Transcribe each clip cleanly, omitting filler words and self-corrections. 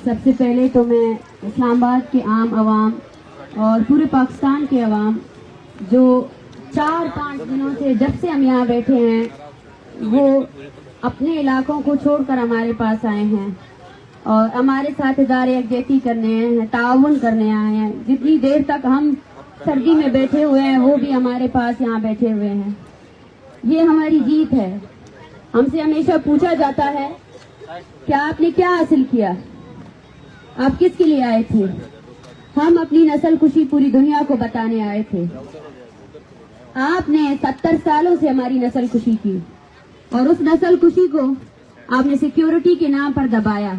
سب سے پہلے تو میں اسلام آباد کے عام عوام اور پورے پاکستان کے عوام جو 4-5 دنوں سے جب سے ہم یہاں بیٹھے ہیں وہ اپنے علاقوں کو چھوڑ کر ہمارے پاس آئے ہیں اور ہمارے ساتھ ادارے یکجہتی کرنے ہیں، تعاون کرنے آئے ہیں. جتنی دیر تک ہم سردی میں بیٹھے ہوئے ہیں وہ بھی ہمارے پاس یہاں بیٹھے ہوئے ہیں. یہ ہماری جیت ہے. ہم سے ہمیشہ پوچھا جاتا ہے کہ آپ نے کیا حاصل کیا، آپ کس کے لیے آئے تھے. ہم اپنی نسل کشی پوری دنیا کو بتانے آئے تھے. آپ نے 70 سالوں سے ہماری نسل کشی کی اور اس نسل کشی کو آپ نے سیکیورٹی کے نام پر دبایا.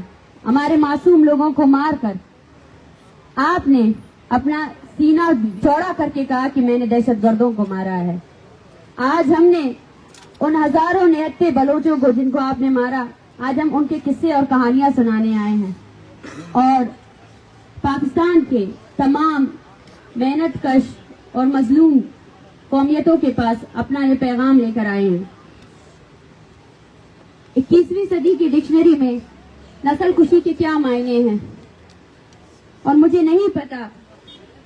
ہمارے معصوم لوگوں کو مار کر آپ نے اپنا سینہ چوڑا کر کے کہا کہ میں نے دہشت گردوں کو مارا ہے. آج ہم نے ان ہزاروں نہتے بلوچوں کو جن کو آپ نے مارا، آج ہم ان کے قصے اور کہانیاں سنانے آئے ہیں اور پاکستان کے تمام محنت کش اور مظلوم قومیتوں کے پاس اپنا یہ پیغام لے کر آئے ہیں. 21ویں صدی کی ڈکشنری میں نسل کشی کے کیا معنی ہیں اور مجھے نہیں پتا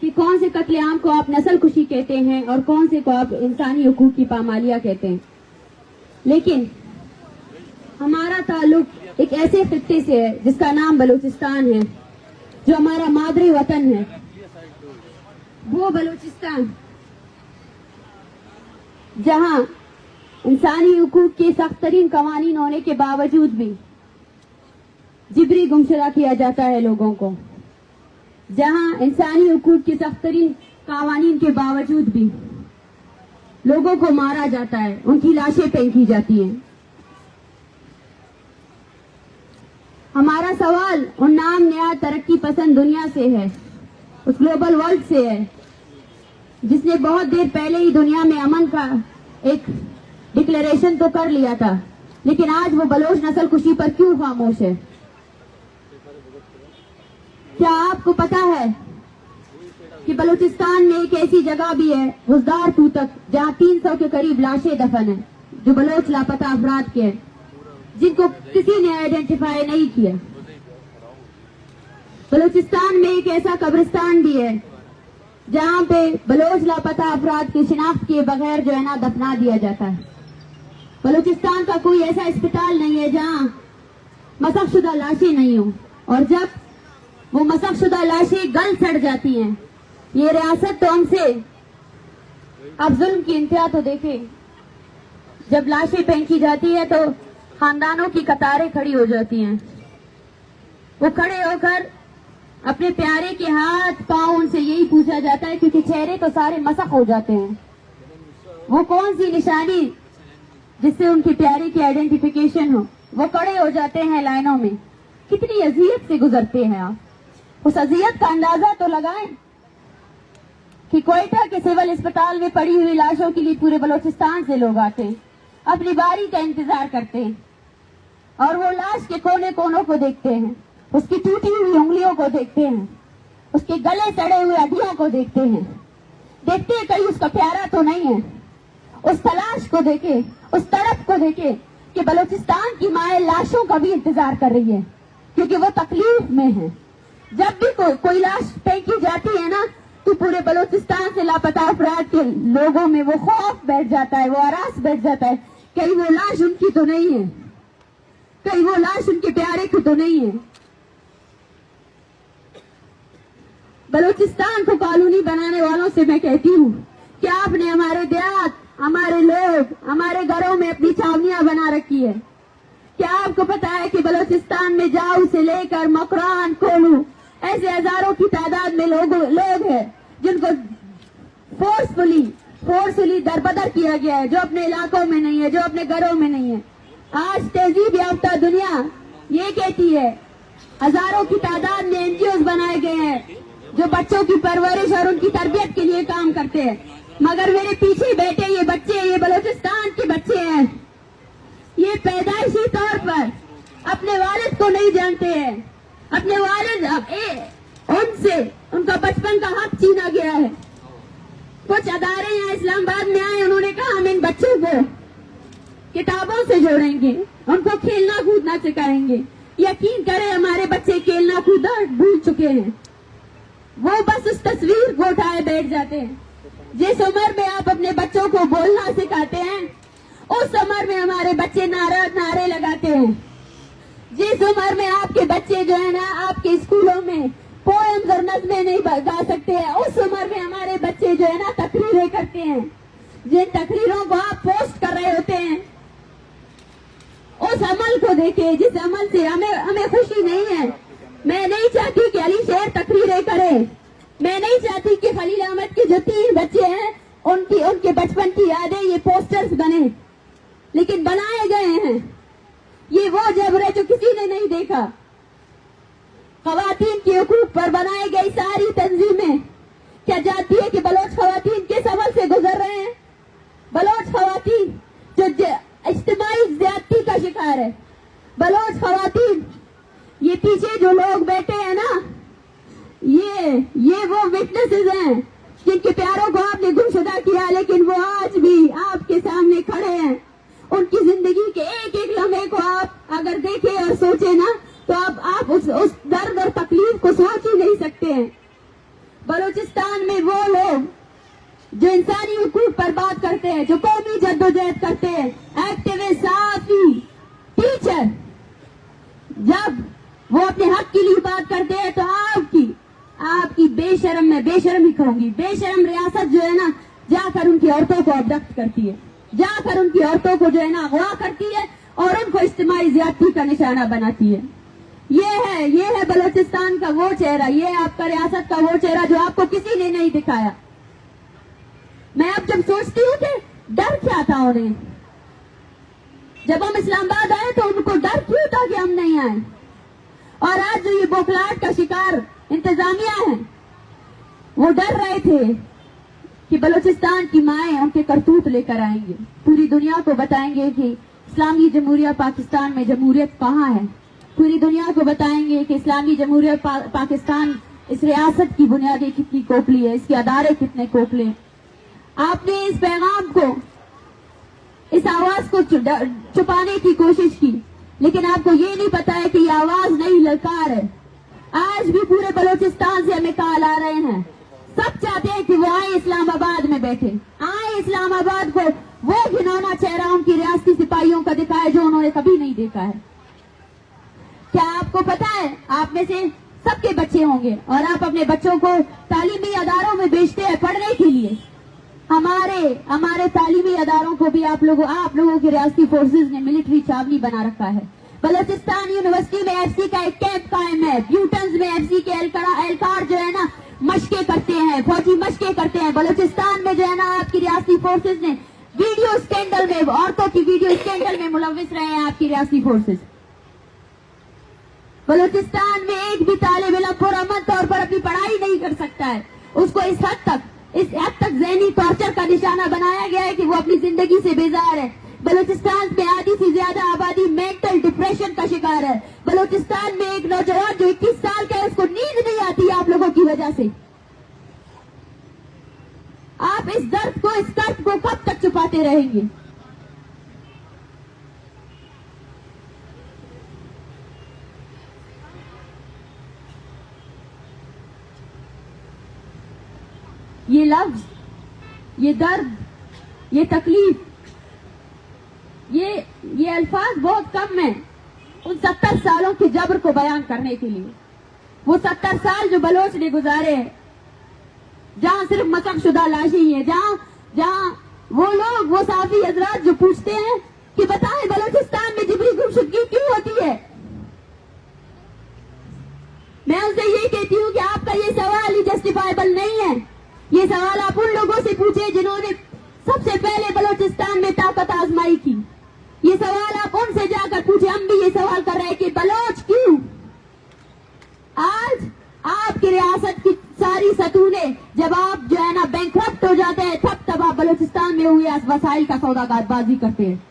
کہ کون سے قتل عام کو آپ نسل کشی کہتے ہیں اور کون سے کو آپ انسانی حقوق کی پامالیاں کہتے ہیں. لیکن ہمارا تعلق ایک ایسے خطے سے ہے جس کا نام بلوچستان ہے، جو ہمارا مادری وطن ہے. وہ بلوچستان جہاں انسانی حقوق کے سخت ترین قوانین ہونے کے باوجود بھی جبری گمشدہ کیا جاتا ہے لوگوں کو، جہاں انسانی حقوق کے سخت ترین قوانین کے باوجود بھی لوگوں کو مارا جاتا ہے، ان کی لاشیں پھینکی جاتی ہیں. ہمارا سوال ان نام نہاد ترقی پسند دنیا سے ہے، اس گلوبل ورلڈ سے ہے جس نے بہت دیر پہلے ہی دنیا میں امن کا ایک ڈکلیریشن تو کر لیا تھا، لیکن آج وہ بلوچ نسل کشی پر کیوں خاموش ہے؟ کیا آپ کو پتا ہے کہ بلوچستان میں ایک ایسی جگہ بھی ہے غزدار توتک جہاں 300 کے قریب لاشیں دفن ہیں جو بلوچ لاپتہ افراد کے ہیں، جن کو کسی نے آئیڈینٹیفائی نہیں کیا. بلوچستان میں ایک ایسا قبرستان بھی ہے جہاں پہ بلوچ لاپتہ افراد کی شناخت کے بغیر جو ہے نا دفنا دیا جاتا ہے. بلوچستان کا کوئی ایسا اسپتال نہیں ہے جہاں مسخ شدہ لاشیں نہیں ہوں، اور جب وہ مسخ شدہ لاشیں گل سڑ جاتی ہیں، یہ ریاست تو ہم سے اب ظلم کی انتہا تو دیکھے. جب لاشیں پھینکی جاتی ہے تو خاندانوں کی قطاریں کھڑی ہو جاتی ہیں، وہ کھڑے ہو کر اپنے پیارے کے ہاتھ پاؤں ان سے یہی پوچھا جاتا ہے، کیونکہ چہرے تو سارے مسخ ہو جاتے ہیں، وہ کون سی نشانی جس سے ان کے پیارے کی آئیڈینٹیفیکیشن ہو. وہ کھڑے ہو جاتے ہیں لائنوں میں. کتنی اذیت سے گزرتے ہیں آپ، اس اذیت کا اندازہ تو لگائیں کہ کوئٹہ کے سول اسپتال میں پڑی ہوئی لاشوں کے لیے پورے بلوچستان سے لوگ آتے ہیں، اپنی باری کا انتظار کرتے ہیں اور وہ لاش کے کونے کونوں کو دیکھتے ہیں، اس کی ٹوٹی ہوئی انگلیوں کو دیکھتے ہیں، اس کے گلے سڑے ہوئے ہڈیوں کو دیکھتے ہیں، دیکھتے ہیں کہیں اس کا پیارا تو نہیں ہے. اس تلاش کو دیکھے، اس تڑپ کو دیکھے کہ بلوچستان کی مائیں لاشوں کا بھی انتظار کر رہی ہے کیونکہ وہ تکلیف میں ہے. جب بھی کوئی لاش پھینکی جاتی ہے نا تو پورے بلوچستان سے لاپتہ افراد کے لوگوں میں وہ خوف بیٹھ جاتا ہے، وہ ہراس بیٹھ جاتا ہے، کہیں وہ لاش ان کی تو نہیں ہے، کہیں وہ لاش ان کے پیارے کی تو نہیں ہے. بلوچستان کو قانونی بنانے والوں سے میں کہتی ہوں کہ آپ نے ہمارے دیہات، ہمارے لوگ، ہمارے گھروں میں اپنی چھاونیاں بنا رکھی ہے. کیا آپ کو پتا ہے کہ بلوچستان میں جاؤ سے لے کر مکران، کولو ایسے ہزاروں کی تعداد میں لوگ ہیں جن کو فورسفلی دربدر کیا گیا ہے، جو اپنے علاقوں میں نہیں ہے، جو اپنے گھروں میں نہیں ہے. آج تہذیب یافتہ دنیا یہ کہتی ہے، ہزاروں کی تعداد میں NGOs بنائے گئے ہیں جو بچوں کی پرورش اور ان کی تربیت کے لیے کام کرتے ہیں، مگر میرے پیچھے بیٹھے یہ بچے، یہ بلوچستان کے بچے ہیں، یہ پیدائشی طور پر اپنے والد کو نہیں جانتے ہیں. اپنے والد ان سے ان کا بچپن کا حق چھینا گیا ہے. کچھ ادارے یہاں اسلام آباد میں آئے، انہوں نے کہا ہم ان بچوں کو کتابوں سے جوڑیں گے، ان کو کھیلنا کودنا سکھائیں گے، यकीन करें हमारे बच्चे खेलना कूदना भूल चुके हैं, वो बस उस तस्वीर को उठाए बैठ जाते हैं। जिस उम्र में आप अपने बच्चों को बोलना सिखाते हैं उस उम्र में हमारे बच्चे नारे लगाते हैं। जिस उम्र में आपके बच्चे जो है ना आपके स्कूलों में पोएम्स और नज़में नहीं गा सकते हैं, उस उम्र में हमारे बच्चे जो है ना तकरीरें करते हैं। जिन तकरीरों को आप पोस्ट कर रहे होते हैं उस अमल को देखे जिस अमल से हमें खुशी नहीं है। मैं नहीं चाहती कि अली शेर तकरीरें करे, मैं नहीं चाहती कि खलील अहमद के जो 3 बच्चे हैं उनके बचपन की यादें ये पोस्टर्स बने, लेकिन बनाए गए हैं। ये वो जबर है जो किसी ने नहीं देखा। खवातीन के हुकूक पर बनाई गई सारी तंजीमें क्या जानती है कि बलोच खवातीन किस अमल से गुजर रहे हैं? बलोच खवातीन जो इज्तिमाई ज्यादती का शिकार है, बलोच खवातीन, ये पीछे जो लोग बैठे हैं ना, ये वो विटनेसेस हैं जिनके प्यारों को आपने गुमशुदा किया, लेकिन वो आज भी आपके सामने खड़े हैं। उनकी जिंदगी के एक एक लम्हे को आप अगर देखें और सोचें ना तो आप उस दर्द और तकलीफ को सोच ही नहीं सकते हैं। बलूचिस्तान में वो लोग जो इंसानी हुकूक पर बात करते हैं, जो कौमी जद्दोजहद करते हैं, एक्टिविस्ट, सहाफी, टीचर, जब वो अपने हक के लिए बात करते हैं तो आपकी बेशरम, मैं बेशरम ही कहूंगी, बेशरम रियासत जो है ना जाकर उनकी औरतों को अबडक्ट करती है, जाकर उनकी औरतों को जो है ना अगवा करती है और उनको इज्तिमाई ज्यादती का निशाना बनाती है। ये है बलूचिस्तान का वो चेहरा, ये आपका रियासत का वो चेहरा जो आपको किसी ने नहीं दिखाया। मैं अब जब सोचती हूँ कि डर क्या था उन्हें, जब हम इस्लामाबाद आए तो उनको डर क्यों था कि हम नहीं आए, और आज जो ये बौखलाहट का शिकार इंतजामिया है वो डर रहे थे कि बलूचिस्तान की माएं उनके करतूत लेकर आएंगे, पूरी दुनिया को बताएंगे कि इस्लामी जमहूरिया पाकिस्तान में जमहूरियत कहाँ है, पूरी दुनिया को बताएंगे कि इस्लामी जमहूरिया पाकिस्तान इस रियासत की बुनियादें कितनी खोखली है, इसके अदारे कितने खोखले। आपने इस पैगाम को, इस आवाज को छुपाने की कोशिश की, लेकिन आपको ये नहीं पता है कि ये आवाज नहीं ललकार है। आज भी पूरे बलूचिस्तान से हमें कॉल आ रहे हैं, सब चाहते हैं कि वो आए इस्लामाबाद में बैठे, आए इस्लामाबाद को वो घिनौना चेहरा उनकी रियासती सिपाहियों का दिखाए जो उन्होंने कभी नहीं देखा है। क्या आपको पता है, आप में से सबके बच्चे होंगे और आप अपने बच्चों को तालीमी अदारों में भेजते हैं पढ़ने के लिए। हमारे तालीमी अदारों को भी आप लोगों की रियासती फोर्सेज ने मिलिट्री छावनी बना रखा है। बलूचिस्तान यूनिवर्सिटी में एफसी का एक कैंप कायम है, ब्यूटन्स में एफसी के एहलकार जो है ना मशकें करते हैं, फौजी मशकें करते हैं। बलूचिस्तान में जो है ना आपकी रियासती फोर्सेज ने वीडियो स्कैंडल में, औरतों की वीडियो स्कैंडल में मुलव्विस रहे हैं आपकी रियासती फोर्सेज। बलूचिस्तान में एक भी तालिब इल्म पुरअमन तौर पर अपनी पढ़ाई नहीं कर सकता है, उसको इस हद तक ज़हनी टॉर्चर का निशाना बनाया गया है कि वो अपनी जिंदगी से बेजार है। बलूचिस्तान में आधी से ज्यादा आबादी मेंटल डिप्रेशन का शिकार है। बलूचिस्तान में एक नौजवान जो 21 साल का है उसको नींद नहीं आती आप लोगों की वजह से। आप इस दर्द को, इस कर्ज को कब तक छुपाते रहेंगे? ये लफ्ज, ये दर्द, ये तकलीफ, ये अल्फाज बहुत कम है उन 70 सालों के जबर को बयान करने के लिए। वो 70 साल जो बलोच ने गुजारे हैं, जहां सिर्फ मसकशुदा लाशें ही है, जहां वो लोग, वो साफी हजरात जो पूछते हैं कि बताएं बलूचिस्तान में जिबरी गुमशुदगी क्यों होती है, मैं उनसे ये कहती हूँ कि आपका ये सवाल ही जस्टिफाइबल नहीं है। ये सवाल आप उन लोगों से पूछे जिन्होंने सबसे पहले बलूचिस्तान में ताकत आजमाई की। ये सवाल आप उनसे जाकर पूछे। हम भी ये सवाल कर रहे हैं कि बलोच क्यों? आज आपकी रियासत की सारी सतूनें, जब आप जो है ना बैंकरप्ट हो जाते हैं, तब आप बलूचिस्तान में हुए वसाइल का सौदाबाजी करते हैं।